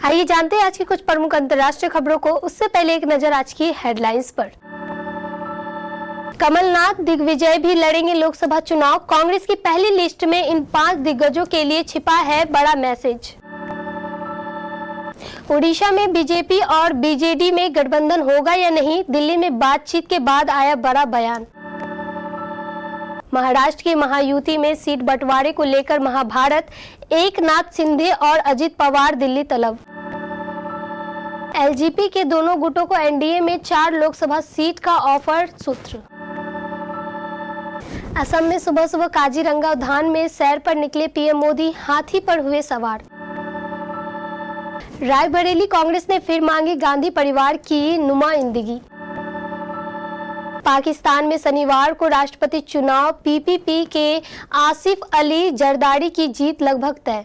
आइए जानते हैं आज की कुछ प्रमुख अंतर्राष्ट्रीय खबरों को। उससे पहले एक नजर आज की हेडलाइंस पर। कमलनाथ दिग्विजय भी लड़ेंगे लोकसभा चुनाव। कांग्रेस की पहली लिस्ट में इन 5 दिग्गजों के लिए छिपा है बड़ा मैसेज। ओडिशा में बीजेपी और बीजेडी में गठबंधन होगा या नहीं, दिल्ली में बातचीत के बाद आया बड़ा बयान। महाराष्ट्र की महायुति में सीट बंटवारे को लेकर महाभारत, एकनाथ शिंदे और अजित पवार दिल्ली तलब। एलजेपी के दोनों गुटों को एनडीए में 4 लोकसभा सीट का ऑफर सूत्र। असम में सुबह सुबह काजीरंगा उद्यान में सैर पर निकले पीएम मोदी, हाथी पर हुए सवार। रायबरेली कांग्रेस ने फिर मांगी गांधी परिवार की नुमाइंदगी। पाकिस्तान में शनिवार को राष्ट्रपति चुनाव, पीपीपी के आसिफ अली जरदारी की जीत लगभग तय।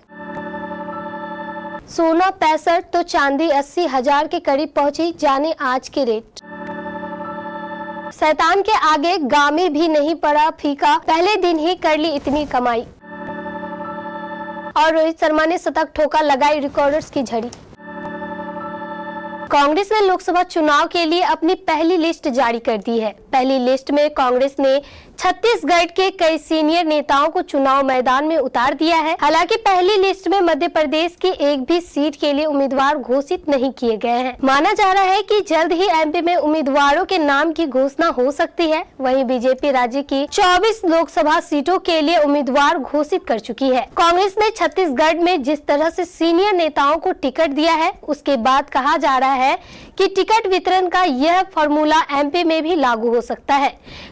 सोना 65 तो चांदी 80 हजार के करीब पहुंची, जाने आज के रेट। शैतान के आगे गामी भी नहीं पड़ा फीका, पहले दिन ही कर ली इतनी कमाई। और रोहित शर्मा ने शतक ठोका, लगाई रिकॉर्डर्स की झड़ी। कांग्रेस ने लोकसभा चुनाव के लिए अपनी पहली लिस्ट जारी कर दी है। पहली लिस्ट में कांग्रेस ने छत्तीसगढ़ के कई सीनियर नेताओं को चुनाव मैदान में उतार दिया है। हालांकि पहली लिस्ट में मध्य प्रदेश की एक भी सीट के लिए उम्मीदवार घोषित नहीं किए गए हैं। माना जा रहा है कि जल्द ही एमपी में उम्मीदवारों के नाम की घोषणा हो सकती है। वहीं बीजेपी राज्य की 24 लोकसभा सीटों के लिए उम्मीदवार घोषित कर चुकी है। कांग्रेस ने छत्तीसगढ़ में जिस तरह से सीनियर नेताओं को टिकट दिया है, उसके बाद कहा जा रहा है कि टिकट वितरण का यह फॉर्मूला एमपी में भी लागू हो सकता है।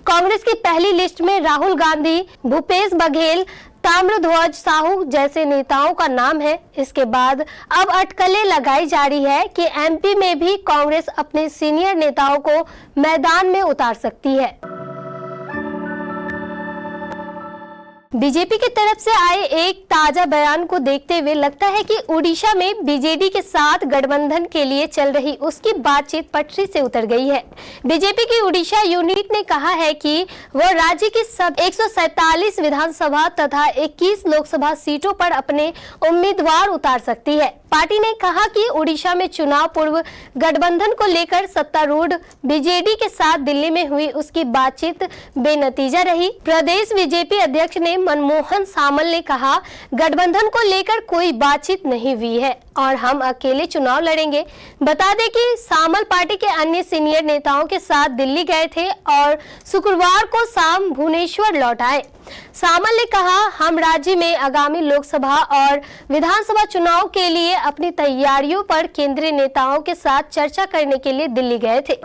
कांग्रेस की पहली लिस्ट में राहुल गांधी, भूपेश बघेल, ताम्रध्वज साहू जैसे नेताओं का नाम है। इसके बाद अब अटकलें लगाई जा रही है कि एमपी में भी कांग्रेस अपने सीनियर नेताओं को मैदान में उतार सकती है। बीजेपी की तरफ से आए एक ताजा बयान को देखते हुए लगता है कि ओडिशा में बीजेडी के साथ गठबंधन के लिए चल रही उसकी बातचीत पटरी से उतर गई है। बीजेपी की ओडिशा यूनिट ने कहा है कि वह राज्य की सब 147 विधानसभा तथा 21 लोकसभा सीटों पर अपने उम्मीदवार उतार सकती है। पार्टी ने कहा कि ओडिशा में चुनाव पूर्व गठबंधन को लेकर सत्तारूढ़ बीजेडी के साथ दिल्ली में हुई उसकी बातचीत बेनतीजा रही। प्रदेश बीजेपी अध्यक्ष ने मनमोहन सामल ने कहा, गठबंधन को लेकर कोई बातचीत नहीं हुई है और हम अकेले चुनाव लड़ेंगे। बता दें कि सामल पार्टी के अन्य सीनियर नेताओं के साथ दिल्ली गए थे और शुक्रवार को शाम भुवनेश्वर लौट आए। सामल ने कहा, हम राज्य में आगामी लोकसभा और विधानसभा चुनाव के लिए अपनी तैयारियों पर केंद्रीय नेताओं के साथ चर्चा करने के लिए दिल्ली गए थे।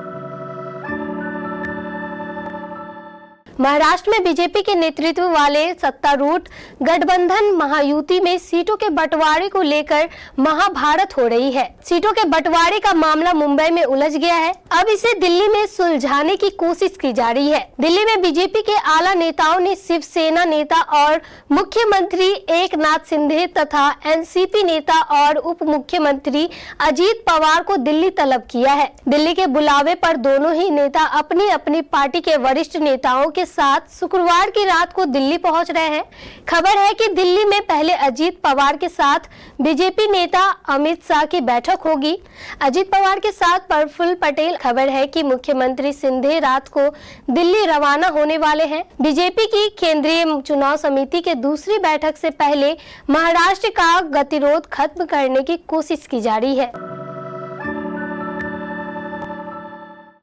महाराष्ट्र में बीजेपी के नेतृत्व वाले सत्तारूढ़ गठबंधन महायुति में सीटों के बंटवारे को लेकर महाभारत हो रही है। सीटों के बंटवारे का मामला मुंबई में उलझ गया है। अब इसे दिल्ली में सुलझाने की कोशिश की जा रही है। दिल्ली में बीजेपी के आला नेताओं ने शिवसेना नेता और मुख्यमंत्री एकनाथ शिंदे तथा एनसीपी नेता और उप मुख्यमंत्री अजित पवार को दिल्ली तलब किया है। दिल्ली के बुलावे पर दोनों ही नेता अपनी अपनी पार्टी के वरिष्ठ नेताओं के साथ शुक्रवार की रात को दिल्ली पहुंच रहे हैं। खबर है कि दिल्ली में पहले अजित पवार के साथ बीजेपी नेता अमित शाह की बैठक होगी। अजित पवार के साथ प्रफुल्ल पटेल। खबर है कि मुख्यमंत्री शिंदे रात को दिल्ली रवाना होने वाले हैं। बीजेपी की केंद्रीय चुनाव समिति के दूसरी बैठक से पहले महाराष्ट्र का गतिरोध खत्म करने की कोशिश की जा रही है।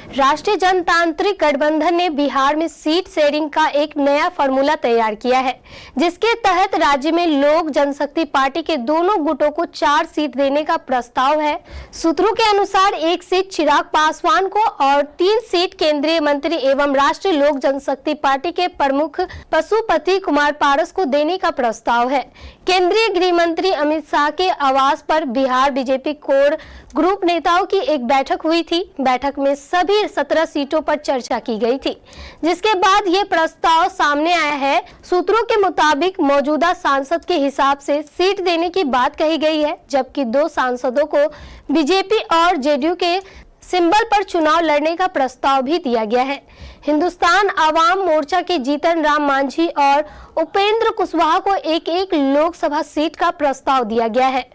राष्ट्रीय जनतांत्रिक गठबंधन ने बिहार में सीट शेयरिंग का एक नया फार्मूला तैयार किया है, जिसके तहत राज्य में लोक जनशक्ति पार्टी के दोनों गुटों को 4 सीट देने का प्रस्ताव है। सूत्रों के अनुसार 1 सीट चिराग पासवान को और 3 सीट केंद्रीय मंत्री एवं राष्ट्रीय लोक जनशक्ति पार्टी के प्रमुख पशुपति कुमार पारस को देने का प्रस्ताव है। केंद्रीय गृह मंत्री अमित शाह के आवास पर बिहार बीजेपी कोर ग्रुप नेताओं की एक बैठक हुई थी। बैठक में सभी 17 सीटों पर चर्चा की गई थी, जिसके बाद ये प्रस्ताव सामने आया है। सूत्रों के मुताबिक मौजूदा सांसद के हिसाब से सीट देने की बात कही गई है, जबकि 2 सांसदों को बीजेपी और जेडीयू के सिंबल पर चुनाव लड़ने का प्रस्ताव भी दिया गया है। हिंदुस्तान आवाम मोर्चा के जीतन राम मांझी और उपेंद्र कुशवाहा को एक लोकसभा सीट का प्रस्ताव दिया गया है।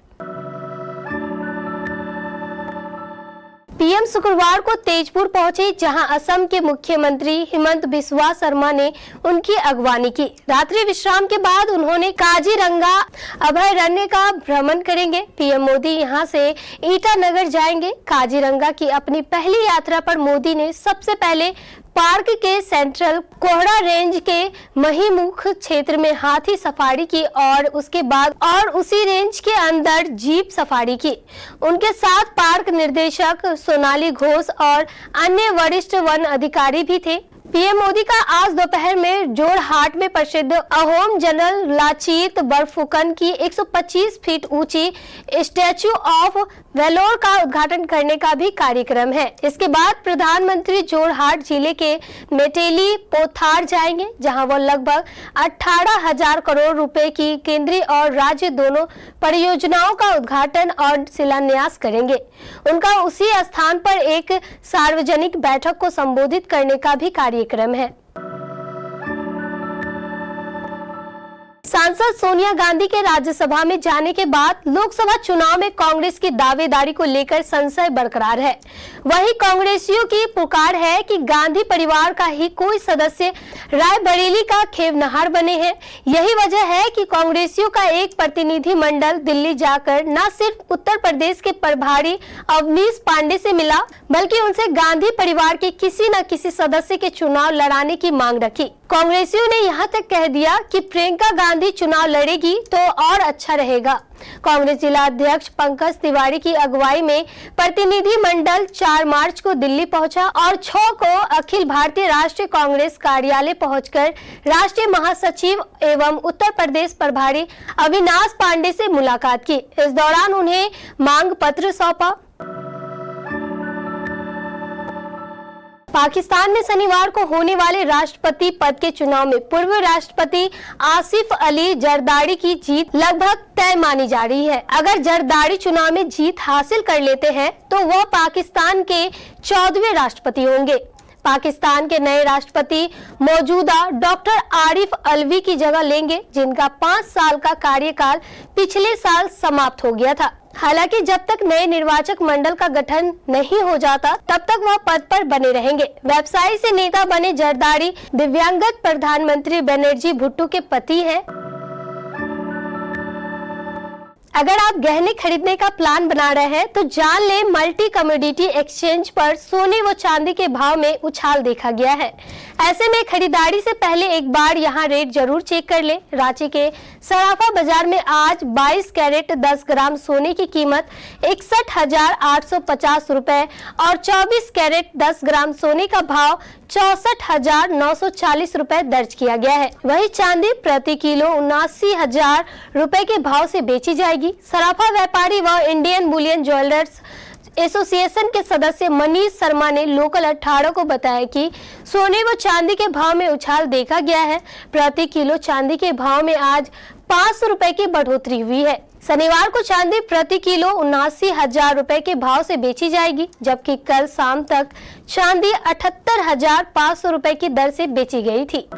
पीएम शुक्रवार को तेजपुर पहुंचे, जहां असम के मुख्यमंत्री हिमंत बिस्वा शर्मा ने उनकी अगवानी की। रात्रि विश्राम के बाद उन्होंने काजीरंगा अभयारण्य का भ्रमण करेंगे। पीएम मोदी यहां से ईटानगर जाएंगे। काजीरंगा की अपनी पहली यात्रा पर मोदी ने सबसे पहले पार्क के सेंट्रल कोहड़ा रेंज के महिमुख क्षेत्र में हाथी सफारी की और उसके बाद उसी रेंज के अंदर जीप सफारी की। उनके साथ पार्क निर्देशक सोनाली घोष और अन्य वरिष्ठ वन अधिकारी भी थे। पीएम मोदी का आज दोपहर में जोरहाट में प्रसिद्ध अहोम जनरल लाचित बरफुकन की 125 फीट ऊंची स्टैच्यू ऑफ वेलोर का उद्घाटन करने का भी कार्यक्रम है। इसके बाद प्रधानमंत्री जोरहाट जिले के मेटेली पोथार जाएंगे, जहां वो लगभग 18,000 करोड़ रुपए की केंद्रीय और राज्य दोनों परियोजनाओं का उद्घाटन और शिलान्यास करेंगे। उनका उसी स्थान पर एक सार्वजनिक बैठक को संबोधित करने का भी कार्यक्रम है। सांसद सोनिया गांधी के राज्यसभा में जाने के बाद लोकसभा चुनाव में कांग्रेस की दावेदारी को लेकर संशय बरकरार है। वहीं कांग्रेसियों की पुकार है कि गांधी परिवार का ही कोई सदस्य रायबरेली का खेवनहार बने हैं। यही वजह है कि कांग्रेसियों का एक प्रतिनिधि मंडल दिल्ली जाकर न सिर्फ उत्तर प्रदेश के प्रभारी अवनीश पांडे से मिला, बल्कि उनसे गांधी परिवार के किसी न किसी सदस्य के चुनाव लड़ाने की मांग रखी। कांग्रेसियों ने यहाँ तक कह दिया कि प्रियंका गांधी चुनाव लड़ेगी तो और अच्छा रहेगा। कांग्रेस जिला अध्यक्ष पंकज तिवारी की अगुवाई में प्रतिनिधि मंडल 4 मार्च को दिल्ली पहुंचा और 6 को अखिल भारतीय राष्ट्रीय कांग्रेस कार्यालय पहुंचकर राष्ट्रीय महासचिव एवं उत्तर प्रदेश प्रभारी अविनाश पांडे से मुलाकात की। इस दौरान उन्हें मांग पत्र सौंपा। पाकिस्तान में शनिवार को होने वाले राष्ट्रपति पद के चुनाव में पूर्व राष्ट्रपति आसिफ अली जरदारी की जीत लगभग तय मानी जा रही है। अगर जरदारी चुनाव में जीत हासिल कर लेते हैं तो वह पाकिस्तान के 14वें राष्ट्रपति होंगे। पाकिस्तान के नए राष्ट्रपति मौजूदा डॉक्टर आरिफ अलवी की जगह लेंगे, जिनका 5 साल का कार्यकाल पिछले साल समाप्त हो गया था। हालांकि जब तक नए निर्वाचक मंडल का गठन नहीं हो जाता, तब तक वह पद पर बने रहेंगे। व्यवसायी से नेता बने जरदारी दिव्यांगत प्रधानमंत्री बनर्जी भुट्टो के पति हैं। अगर आप गहने खरीदने का प्लान बना रहे हैं तो जान ले मल्टी कमोडिटी एक्सचेंज पर सोने व चांदी के भाव में उछाल देखा गया है। ऐसे में खरीदारी से पहले एक बार यहां रेट जरूर चेक कर ले। रांची के सराफा बाजार में आज 22 कैरेट 10 ग्राम सोने की कीमत 61,850 रुपए और 24 कैरेट 10 ग्राम सोने का भाव 64,940 रुपए दर्ज किया गया है। वही चांदी प्रति किलो 79,000 रुपए के भाव से बेची जाएगी। सराफा व्यापारी व इंडियन बुलियन ज्वेलर्स एसोसिएशन के सदस्य मनीष शर्मा ने लोकल 18 को बताया कि सोने व चांदी के भाव में उछाल देखा गया है। प्रति किलो चांदी के भाव में आज 500 रुपए की बढ़ोतरी हुई है। शनिवार को चांदी प्रति किलो 79,000 रुपए के भाव से बेची जाएगी, जबकि कल शाम तक चांदी 78,500 रुपए की दर से बेची गई थी।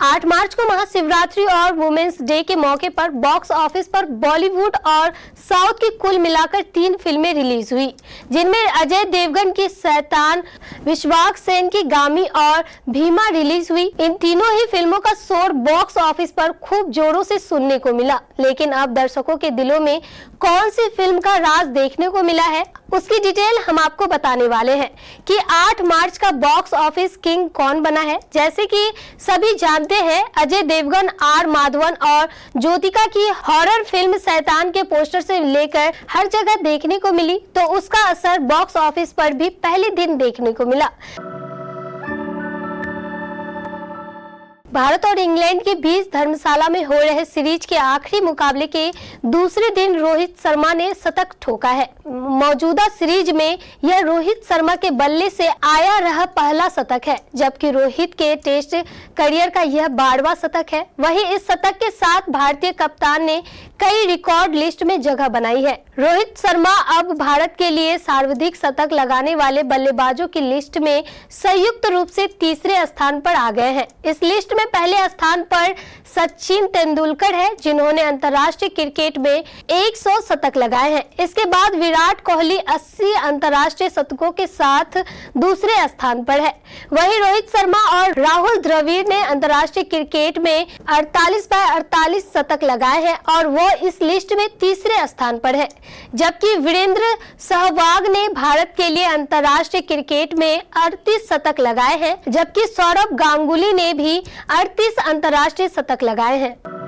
8 मार्च को महाशिवरात्रि और वुमेन्स डे के मौके पर बॉक्स ऑफिस पर बॉलीवुड और साउथ की कुल मिलाकर 3 फिल्में रिलीज हुई, जिनमें अजय देवगन की शैतान, विश्वास सेन की गामी और भीमा रिलीज हुई। इन तीनों ही फिल्मों का शोर बॉक्स ऑफिस पर खूब जोरों से सुनने को मिला। लेकिन अब दर्शकों के दिलों में कौन सी फिल्म का राज देखने को मिला है, उसकी डिटेल हम आपको बताने वाले हैं कि 8 मार्च का बॉक्स ऑफिस किंग कौन बना है। जैसे कि सभी जानते हैं, अजय देवगन, आर माधवन और ज्योतिका की हॉरर फिल्म शैतान के पोस्टर से लेकर हर जगह देखने को मिली, तो उसका असर बॉक्स ऑफिस पर भी पहले दिन देखने को मिला। भारत और इंग्लैंड के बीच धर्मशाला में हो रहे सीरीज के आखिरी मुकाबले के दूसरे दिन रोहित शर्मा ने शतक ठोका है। मौजूदा सीरीज में यह रोहित शर्मा के बल्ले से आया रहा पहला शतक है, जबकि रोहित के टेस्ट करियर का यह 12वां शतक है। वहीं इस शतक के साथ भारतीय कप्तान ने कई रिकॉर्ड लिस्ट में जगह बनाई है। रोहित शर्मा अब भारत के लिए सर्वाधिक शतक लगाने वाले बल्लेबाजों की लिस्ट में संयुक्त रूप से तीसरे स्थान पर आ गए हैं। इस लिस्ट में पहले स्थान पर सचिन तेंदुलकर है, जिन्होंने अंतर्राष्ट्रीय क्रिकेट में 100 शतक लगाए हैं। इसके बाद विराट कोहली 80 अंतर्राष्ट्रीय शतकों के साथ दूसरे स्थान पर है। वहीं रोहित शर्मा और राहुल द्रविड़ ने अंतर्राष्ट्रीय क्रिकेट में 48/48 शतक लगाए हैं और वो इस लिस्ट में तीसरे स्थान पर है। जबकि वीरेंद्र सहवाग ने भारत के लिए अंतर्राष्ट्रीय क्रिकेट में 38 शतक लगाए हैं, जबकि सौरव गांगुली ने भी 38 अंतर्राष्ट्रीय शतक लगाए हैं।